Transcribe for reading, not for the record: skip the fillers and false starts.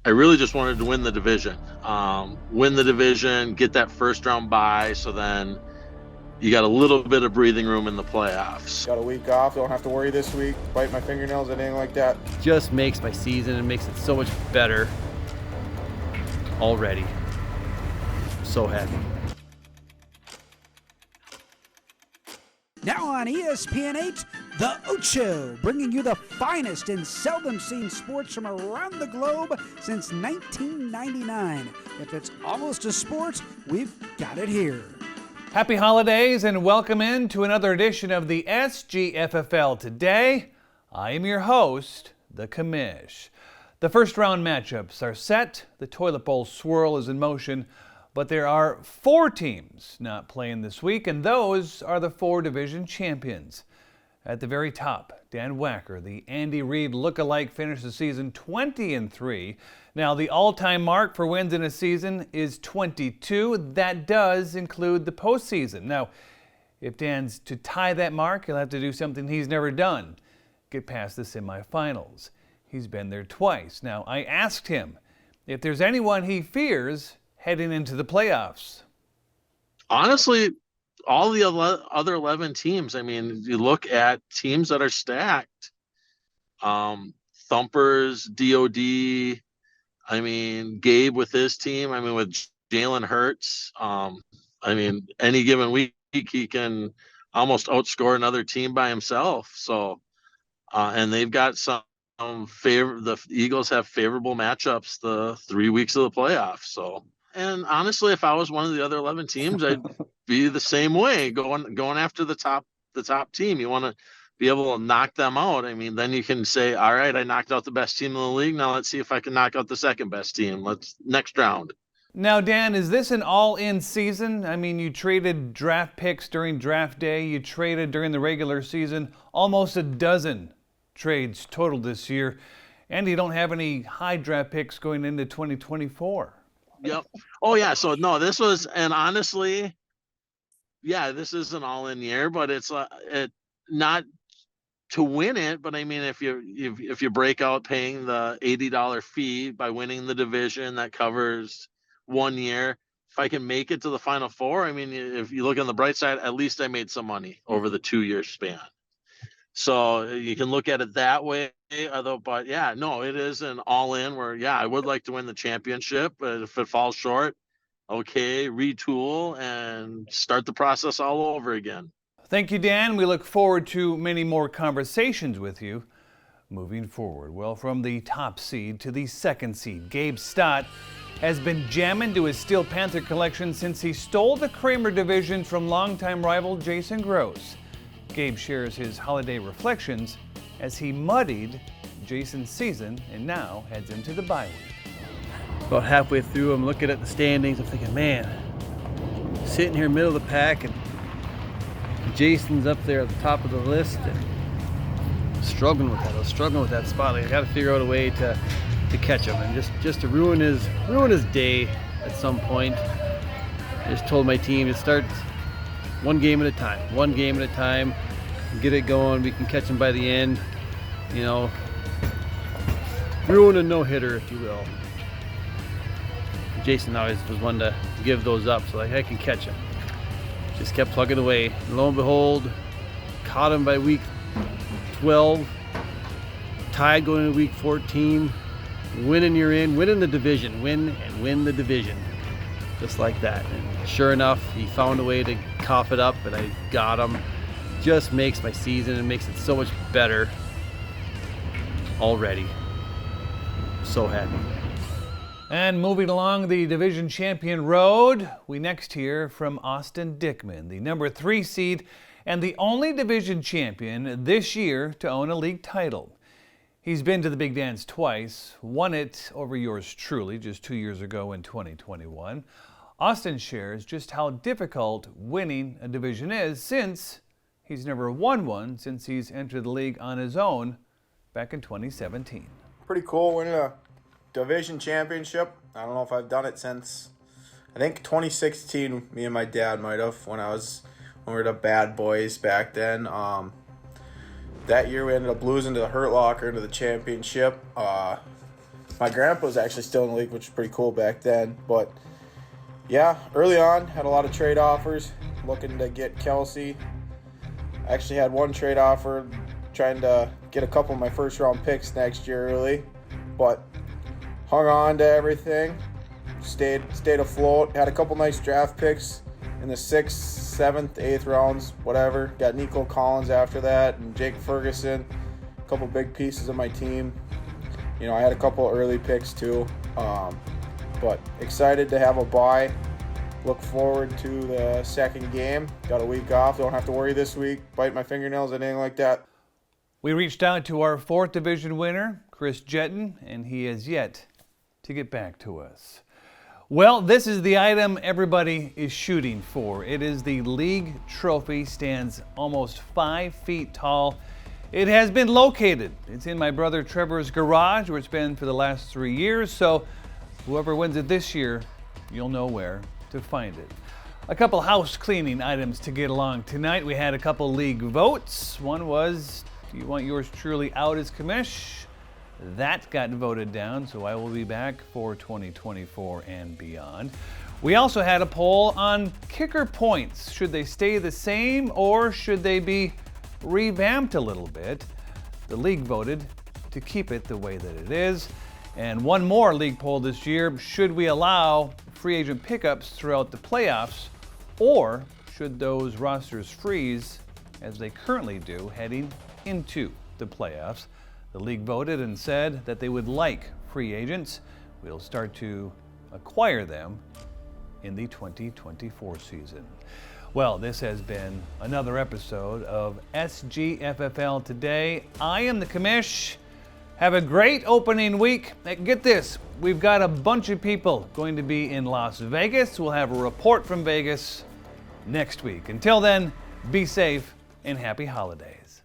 I really just wanted to win the division, get that first round bye, so then you got a little bit of breathing room in the playoffs. Got a week off, don't have to worry this week, bite my fingernails, anything like that. Just makes my season and makes it so much better already. So happy. Now on ESPN8, The Ocho, bringing you the finest and seldom seen sports from around the globe since 1999. If it's almost a sport, we've got it here. Happy holidays and welcome in to another edition of the SGFFL. Today, I am your host, the Commish. The first round matchups are set, the toilet bowl swirl is in motion, but there are 4 teams not playing this week, and those are the 4 division champions. At the very top, Dan Wacker, the Andy Reid look-alike, finished the season 20-3. Now, the all-time mark for wins in a season is 22. That does include the postseason. Now, if Dan's to tie that mark, he'll have to do something he's never done: get past the semifinals. He's been there twice. Now, I asked him if there's anyone he fears heading into the playoffs. Honestly, all the other 11 teams, I mean, you look at teams that are stacked. Thumpers, DOD, I mean, Gabe with his team, I mean, with Jalen Hurts, I mean, any given week, he can almost outscore another team by himself. So, and they've got the Eagles have favorable matchups the 3 weeks of the playoffs. So, and honestly, if I was one of the other 11 teams, I'd be the same way, going after the top team. You want to be able to knock them out. I mean, then you can say, all right, I knocked out the best team in the league. Now let's see if I can knock out the second best team. Let's next round. Now, Dan, is this an all-in season? I mean, you traded draft picks during draft day. You traded during the regular season. Almost a dozen trades total this year. And you don't have any high draft picks going into 2024. Yep. Oh yeah. So no, and honestly, yeah, this is an all-in year, but it's it not to win it. But I mean, if you break out paying the $80 fee by winning the division, that covers 1 year. If I can make it to the Final Four, I mean, if you look on the bright side, at least I made some money over the 2-year span. So you can look at it that way. But yeah, no, it is an all-in where, yeah, I would like to win the championship, but if it falls short, okay, retool and start the process all over again. Thank you, Dan. We look forward to many more conversations with you moving forward. Well, from the top seed to the second seed, Gabe Stott has been jamming to his Steel Panther collection since he stole the Kramer division from longtime rival Jason Gross. Gabe shares his holiday reflections as he muddied Jason's season and now heads into the bye week. About halfway through, I'm looking at the standings. I'm thinking, man, sitting here middle of the pack, and Jason's up there at the top of the list, and struggling with that. I was struggling with that spot. Like, I got to figure out a way to catch him, and just to ruin his day at some point. I just told my team to start one game at a time, get it going. We can catch him by the end, ruin a no-hitter, if you will. Jason always was one to give those up, so like, I can catch him. Just kept plugging away. And lo and behold, caught him by week 12, tied going into week 14, winning the division, win the division. Just like that. And sure enough, he found a way to cough it up, and I got him. Just makes my season and makes it so much better already. So happy. And moving along the division champion road, we next hear from Austin Dickman, the number 3 seed and the only division champion this year to own a league title. He's been to the Big Dance twice, won it over yours truly just 2 years ago in 2021. Austin shares just how difficult winning a division is, since he's never won one since he's entered the league on his own back in 2017. Pretty cool winning a division championship. I don't know if I've done it since, I think 2016. Me and my dad might have, when we were the bad boys back then. That year we ended up losing to the Hurt Locker into the championship. My grandpa was actually still in the league, which was pretty cool back then. But yeah, early on, had a lot of trade offers, looking to get Kelsey. I actually had one trade offer, trying to get a couple of my first-round picks next year early, but hung on to everything, stayed afloat, had a couple nice draft picks in the 6th, 7th, 8th rounds, whatever. Got Nico Collins after that, and Jake Ferguson, a couple big pieces of my team. You know, I had a couple early picks too, but excited to have a bye. Look forward to the second game. Got a week off, don't have to worry this week, bite my fingernails, anything like that. We reached out to our 4th division winner, Chris Jetton, and he has yet to get back to us. Well, this is the item everybody is shooting for. It is the league trophy, stands almost 5 feet tall. It has been located. It's in my brother Trevor's garage, where it's been for the last 3 years, so whoever wins it this year, you'll know where to find it. A couple house cleaning items to get along tonight. We had a couple league votes. One was, do you want yours truly out as commish? That got voted down, so I will be back for 2024 and beyond. We also had a poll on kicker points. Should they stay the same or should they be revamped a little bit? The league voted to keep it the way that it is. And one more league poll this year: should we allow free agent pickups throughout the playoffs, or should those rosters freeze as they currently do heading into the playoffs? The league voted and said that they would like free agents. We'll start to acquire them in the 2024 season. Well, this has been another episode of SGFFL Today. I am the commish. Have a great opening week. Get this, we've got a bunch of people going to be in Las Vegas. We'll have a report from Vegas next week. Until then, be safe and happy holidays.